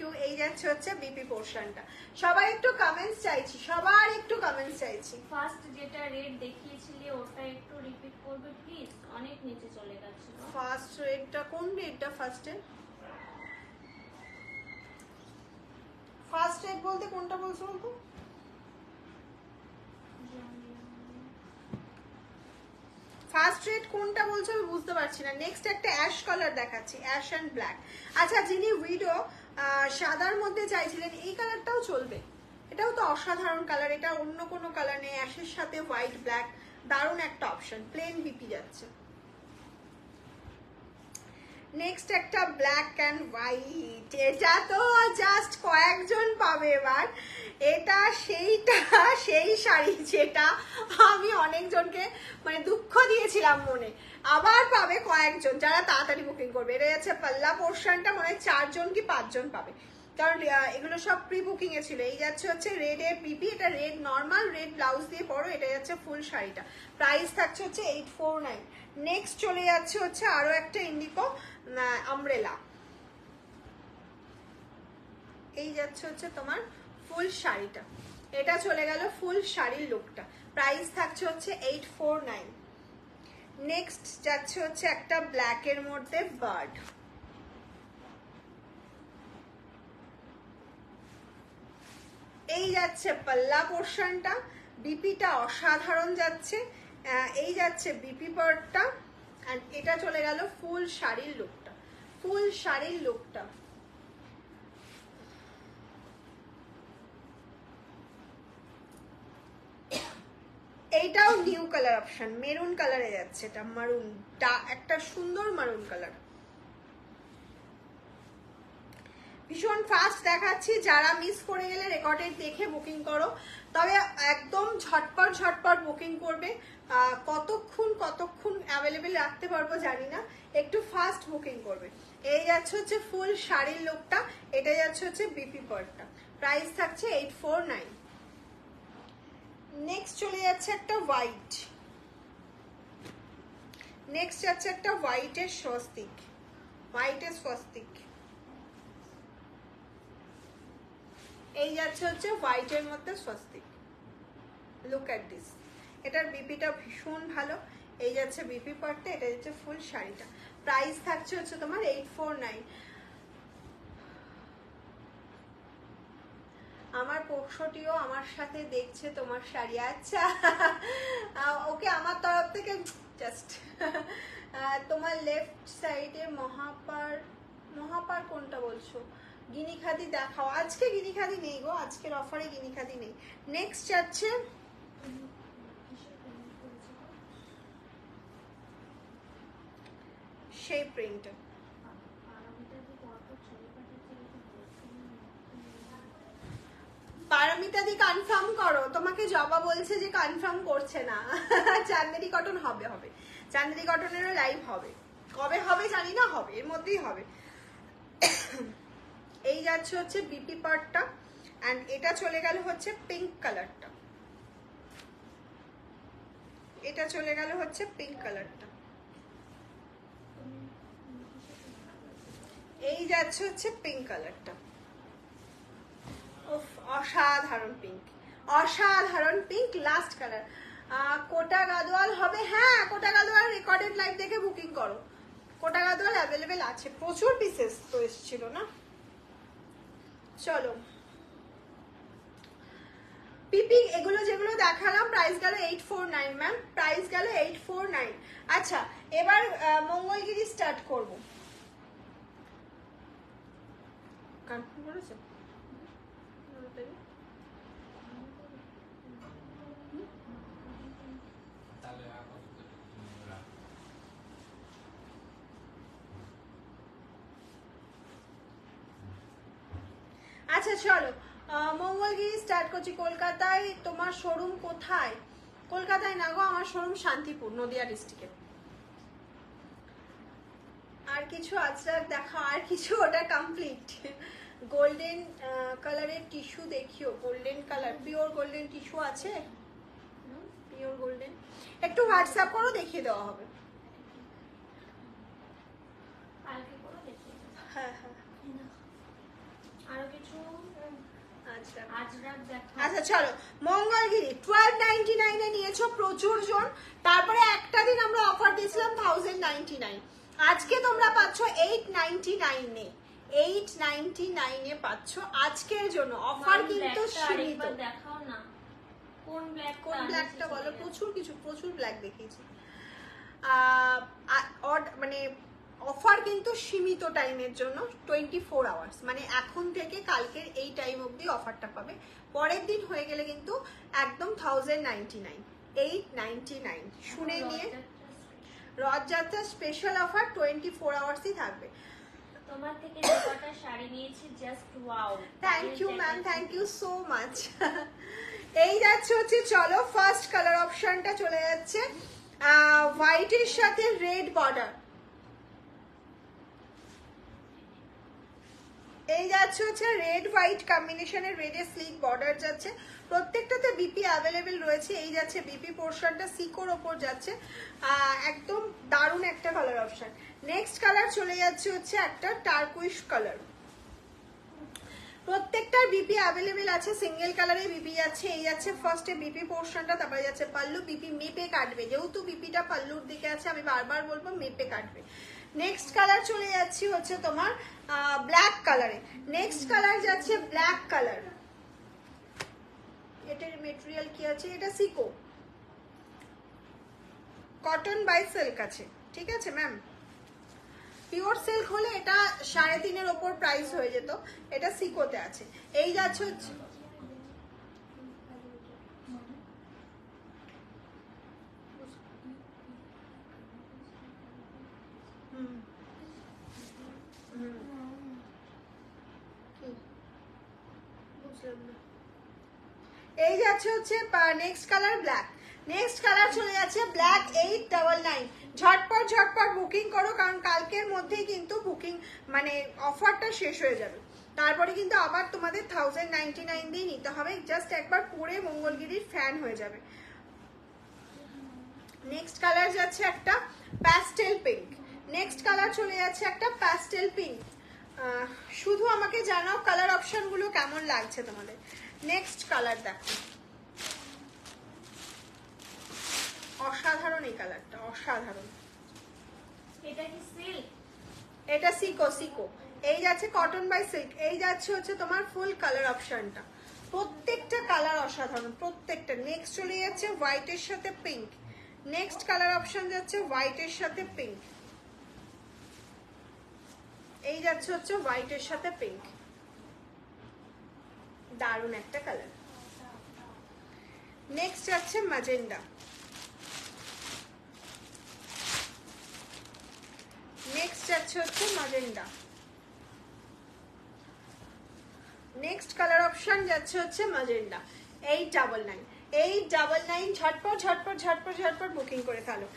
ইউ। এই যাচ্ছে হচ্ছে বিপি পোর্শনটা। সবাই একটু কমেন্টস চাইছি, সবার একটু কমেন্টস চাইছি। ফার্স্ট যেটা রেড দেখিয়েছিলে ওটা একটু রিপিট করবে প্লিজ, অনেক নিচে চলে গেছে। ফার্স্ট রেডটা কোন রেডটা? ফার্স্ট রেড বলতে কোনটা বলছো বলতো? ফার্স্ট রেড কোনটা বলছো আমি বুঝতে পারছি না। নেক্সট একটা অ্যাশ কালার দেখাচ্ছি, অ্যাশ অ্যান্ড ব্ল্যাক। আচ্ছা, যিনি ভিডিও সাদার মধ্যে চাইছিলেন, এই কালারটাও চলবে, এটাও তো অসাধারণ কালার, এটা অন্য কোনো কালার নেই, অ্যাশের সাথে হোয়াইট ব্ল্যাক, দারুণ একটা অপশন, প্লেন বিপি যাচ্ছে। নেক্সট একটা ব্ল্যাক অ্যান্ড হোয়াইট, এটা তো জাস্ট কয়েকজন পাবে এবার। এটা সেইটা, সেই শাড়ি যেটা আমি অনেকজনকে মানে দুঃখ দিয়েছিলাম মনে, আবার পাবে কয়েকজন যারা তাড়াতাড়ি বুকিং করবে। এটা যাচ্ছে পাল্লা পোর্শনটা, মনে হয় 4 জন কি 5 জন পাবে, কারণ এগুলো সব প্রি বুকিং এ ছিল। এই যাচ্ছে হচ্ছে রেড এর পিপি, এটা রেড নর্মাল, রেড ব্লাউজ দিয়ে পরো, এটা যাচ্ছে ফুল শাড়িটা, প্রাইস থাকছে হচ্ছে 849। নেক্সট চলে যাচ্ছে হচ্ছে আরো একটা ইন্ডিকো আমব্রেলা, এই যাচ্ছে হচ্ছে তোমার ফুল শাড়িটা, এটা চলে গেল ফুল শাড়ির লুকটা, প্রাইস থাকছে হচ্ছে 849। নেক্সট যাচ্ছে হচ্ছে একটা ব্ল্যাক এর মধ্যে বার্ড, এই যাচ্ছে পাল্লা পোর্শনটা, বিপিটা অসাধারণ যাচ্ছে, এই যাচ্ছে বিপি পার্টটা, এন্ড এটা চলে গেল ফুল শাড়ির লুকটা, ফুল শাড়ির লুকটা। এইটাও নিউ কালার অপশন, মেরুন কালারে যাচ্ছে, এটা মারুন, একটা সুন্দর মারুন কালার, ভীষণ ফাস্ট দেখাচ্ছি, যারা মিস করে গেলে রেকর্ডেড দেখে বুকিং করো, তবে একদম ঝটপট ঝটপট বুকিং করবে, কতক্ষণ অ্যাভেলেবেল রাখতে পারবো জানি না, একটু ফাস্ট বুকিং করবে। এই যাচ্ছে হচ্ছে ফুল শাড়ির লুকটা, এটা যাচ্ছে হচ্ছে বিপি পার্টটা, প্রাইস থাকছে 849। নেক্সট চলে যাচ্ছে একটা হোয়াইট, নেক্সট যাচ্ছে একটা হোয়াইটের স্বস্তিক, হোয়াইটের স্বস্তিক, এই যাচ্ছে হচ্ছে হোয়াইটের মধ্যে স্বস্তিক, লুক অ্যাট দিস, এটার বিপিটা ভীষণ ভালো, এই যাচ্ছে বিপি পার্টটা, এটা যাচ্ছে ফুল শাড়িটা, প্রাইস থাকছে হচ্ছে তোমার 849। আমার পোষটিও আমার সাথে দেখছে তোমার শাড়ি, আচ্ছা ওকে, আমার তরফ থেকে জাস্ট তোমার লেফট সাইডে মহাপার কোনটা বলছো, গিনিখাদি দেখাও, আজকে গিনিখাদি নেই গো, আজকের অফারে গিনিখাদি নেই। নেক্সট যাচ্ছে সেই প্রিন্ট, পারমিতা দি কনফার্ম করো, তোমাকে জবা বলছে যে কনফার্ম করছে না চান্দেরি কটন হবে, চান্দেরি কটনেরও লাইভ হবে, কবে হবে জানি না, হবে এর মধ্যেই হবে। এই যাচ্ছে হচ্ছে বিপি পার্টটা, এন্ড এটা চলে গেল হচ্ছে পিঙ্ক কালারটা, এটা চলে গেল হচ্ছে পিঙ্ক কালারটা, এই যাচ্ছে হচ্ছে পিঙ্ক কালারটা, অসাধারণ পিঙ্ক, অসাধারণ পিঙ্ক, লাস্ট কালার। কোটা গাদোয়াল হবে, হ্যাঁ কোটা গাদোয়াল রেকর্ডেড লাইভ দেখে বুকিং করো, কোটা গাদোয়াল অ্যাভেলেবেল আছে, প্রচুর পিসেস তো এসেছিল না। চলো পিপি এগুলো যেগুলো দেখালাম প্রাইস গেল 849 ম্যাম, প্রাইস গেল 849। আচ্ছা এবার মঙ্গলগিরি স্টার্ট করব, কনফার্ম করেছো? আচ্ছা চলো মঙ্গলগিরি স্টার্ট করছি। কলকাতায় তোমার শোরুম কোথায়? কলকাতায় না গো, আমার শোরুম শান্তিপুর, নদিয়া ডিস্ট্রিক্টে। আর কিছু আজরাক দেখা, আর কিছু, ওটা কমপ্লিট। গোল্ডেন কালারের টিস্যু দেখিও, golden colour, pure golden tissue আছে, পিওর গোল্ডেন, একটু হোয়াটসঅ্যাপ করো, দেখিয়ে দেওয়া হবে। হ্যাঁ হ্যাঁ, আরো কিছু আচ্ছা চলো মঙ্গলগিরি 1299 এ নিয়েছো প্রচুর জন, তারপরে একটা দিন আমরা অফার দিয়েছিলাম 1099, আজকে তোমরা পাচ্ছ 899 এ, 899 এ পাচ্ছ আজকের জন্য, অফার কিন্তু সীমিত। দেখাও না কোন ব্ল্যাকটা বলো, প্রচুর ব্ল্যাক দেখিয়েছি। মানে অফার কিন্তু সীমিত টাইমের জন্য, 24 আওয়ার্স, মানে এখন থেকে কালকের এই টাইম অবধি অফারটা পাবে। পরের দিন হয়ে গেলে কিন্তু একদম 1099, 899। শুনে নিয়ে রথযাত্রা স্পেশাল অফার 24 আওয়ার্সই থাকবে। তোমার থেকে যে কটা শাড়ি নিয়েছি just wow. Thank you ma'am, thank you so much. এই যাচ্ছে হচ্ছে, চলো ফার্স্ট কালার অপশনটা চলে যাচ্ছে হোয়াইটের সাথে রেড বর্ডার। এই যাচ্ছে হচ্ছে রেড হোয়াইট কম্বিনেশনের, রেডের স্লিক বর্ডার যাচ্ছে, প্রত্যেকটাতে বিপি অ্যাভেলেবেল রয়েছে। এই যাচ্ছে বিপি পোর্শনটা সিকোর ওপর যাচ্ছে, একদম দারুণ একটা কালার অপশন। নেক্সট কালার চলে যাচ্ছে হচ্ছে একটা টার্কুইশ কালার, প্রত্যেকটার বিপি অ্যাভেলেবেল আছে, সিঙ্গেল কালারে বিপি যাচ্ছে। এই যাচ্ছে ফার্স্টে বিপি পোর্শনটা, তারপরে যাচ্ছে পাল্লু, বিপি মেপে কাটবে, যেহেতু বিপিটা পাল্লুর দিকে আছে আমি বারবার বলবো মেপে কাটবে। নেক্সট কালার চলে যাচ্ছি হচ্ছে তোমার ব্ল্যাক কালারে। নেক্সট কালার যাচ্ছে ব্ল্যাক কালার, এটার মেটেরিয়াল কি আছে, এটা সিকো কটন বাই সিল্ক আছে, ঠিক আছে ম্যাম। পিওর সিল্ক হলে এটা 3.5-এর ওপর প্রাইস হয়ে যেত, এটা সিকোতে আছে। এই যাচ্ছে হচ্ছে এই যাচ্ছে হচ্ছে next colour black. Next colour চলে যাচ্ছে ব্ল্যাক 899। ঝটপট ঝটপট বুকিং করো, কারণ কালকের মধ্যেই কিন্তু বুকিং মানে অফারটা শেষ হয়ে যাবে, তারপরে কিন্তু আবার তোমাদের 1099 দিয়ে নিতে হবে। জাস্ট একবার পরে মঙ্গলগিরির ফ্যান হয়ে যাবে। নেক্সট কালার যাচ্ছে একটা প্যাস্টেল পিঙ্ক। নেক্সট কালার চলে যাচ্ছে একটা প্যাস্টেল পিঙ্ক। শুধু আমাকে জানাও কালার অপশনগুলো কেমন লাগছে তোমাদের। নেক্সট কালার দেখো, অসাধারণ এই কালারটা, অসাধারণ। এটা কি সিল্ক? এটা সিকো, সিকো। এই যাচ্ছে কটন বাই সিল্ক। এই যাচ্ছে হচ্ছে তোমার ফুল কালার অপশনটা, প্রত্যেকটা কালার অসাধারণ, প্রত্যেকটা। নেক্সট চলে যাচ্ছে হোয়াইটের সাথে পিঙ্ক। নেক্সট কালার অপশন যাচ্ছে হোয়াইটের সাথে পিঙ্ক। এই যাচ্ছে হচ্ছে হোয়াইটের সাথে পিঙ্ক, দারুণ একটা কালার। নেক্সট যাচ্ছে ম্যাজেন্ডা। নেক্সট যাচ্ছে হচ্ছে ম্যাজেন্ডা। নেক্সট কালার অপশন যাচ্ছে হচ্ছে ম্যাজেন্ডা। 899, 899। ঝটপট ঝটপট ঝটপট ঝটপট বুকিং করে ফেলো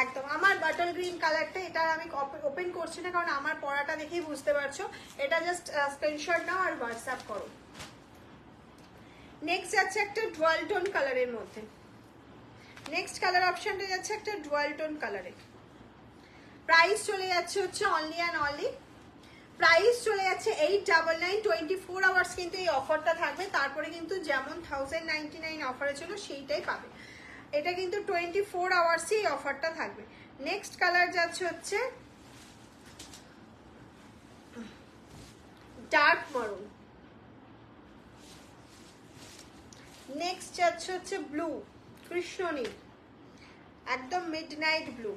একদম। আমার বাটল গ্রিন কালারটা, এটা আমি ওপেন করছি না কারণ আমার পরাটা দেখেই বুঝতে পারছো। এটা জাস্ট স্ক্রিনশট নাও আর হোয়াটসঅ্যাপ করো। নেক্সট যাচ্ছে একটা ডুয়াল টোন কালারের মধ্যে। নেক্সট কালার অপশনটা যাচ্ছে একটা ডুয়াল টোন কালারে। প্রাইস চলে যাচ্ছে হচ্ছে অনলি অ্যান্ড অনলি, প্রাইস চলে যাচ্ছে 899। 24 আওয়ার্স কিন্তু এই অফারটা থাকবে, তারপরে কিন্তু যেমন 1099 অফারের জন্য সেইটাই পাবে। এটা কিন্তু 24 আওয়ার্সই এই অফারটা থাকবে। নেক্সট কালার যাচ্ছে হচ্ছে ডার্ক মারুন। নেক্সট যাচ্ছে হচ্ছে ব্লু, কৃষ্ণনীল, একদম মিডনাইট ব্লু।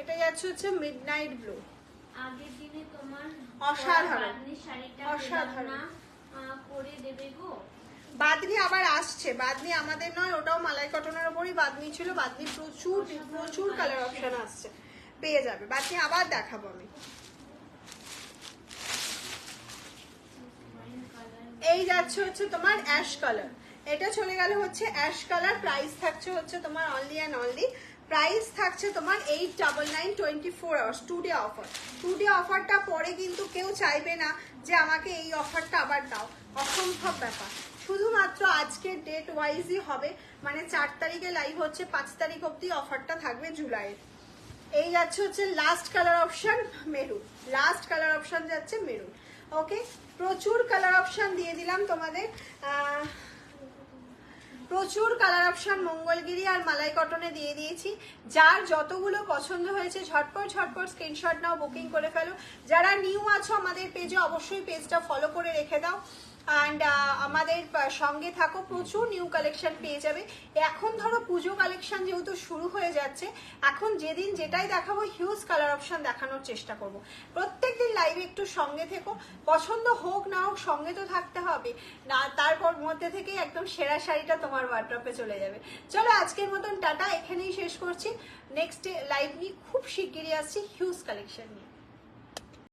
এটা যাচ্ছে হচ্ছে মিডনাইট ব্লু। আগের দিনে তোমার অসাধারণ, বাঁধনি শাড়িটা অসাধারণ করে দেবে গো। বাদনি আবার আসছে, বাদনি আমাদের নয়, ওটাও মালাই কটনের ওপরই বাদনি ছিল। বাদনি প্রচুর প্রচুর কালার অপশন আসছে, পেয়ে যাবে। বাদনি আবার দেখাবো আমি। এই যাচ্ছে হচ্ছে তোমার অ্যাশ কালার। এটা চলে গেল হচ্ছে অ্যাশ কালার। প্রাইস থাকছে হচ্ছে তোমার অনলি অ্যান্ড অনলি, প্রাইস থাকছে তোমার 899। 24 আওয়ার্স 2 ডে অফার। 2 ডে অফারটা পরে কিন্তু কেউ চাইবে না যে আমাকে এই অফারটা আবার দাও, অসম্ভব ব্যাপার। শুধুমাত্র আজকের ডেট ওয়াইজই হবে, মানে 4 তারিখে লাইভ হচ্ছে, 5 তারিখ অবধি অফারটা থাকবে জুলাইয়ের। এই যাচ্ছে হচ্ছে last colour option maroon. Last colour option যাচ্ছে মেরুন। ওকে, প্রচুর কালার অপশন দিয়ে দিলাম তোমাদের, প্রচুর কালার অপশন মঙ্গলগিরি আর মালাই কটনে দিয়ে দিয়েছি। যার যতগুলো পছন্দ হয়েছে ঝটপট ঝটপট স্ক্রিনশট নাও, বুকিং করে ফেলো। যারা নিউ আছো আমাদের পেজে, অবশ্যই পেজটা ফলো করে রেখে দাও। অ্যান্ড আমাদের সঙ্গে থাকো, প্রচুর নিউ কালেকশন পেয়ে যাবে। এখন ধরো পুজো কালেকশন যেহেতু শুরু হয়ে যাচ্ছে, এখন যেদিন যেটাই দেখাবো হিউজ কালার অপশন দেখানোর চেষ্টা করব। প্রত্যেকদিন লাইভে একটু সঙ্গে থেকো, পছন্দ হোক না হোক সঙ্গে তো থাকতে হবে না, তারপর মধ্যে থেকে একদম সেরা শাড়িটা তোমার ওয়ার্ড্রপে চলে যাবে। চলো আজকের মতন টাটা, এখানেই শেষ করছি। নেক্সট লাইভ নিয়ে খুব শিগগিরই আসছি হিউজ কালেকশন নিয়ে।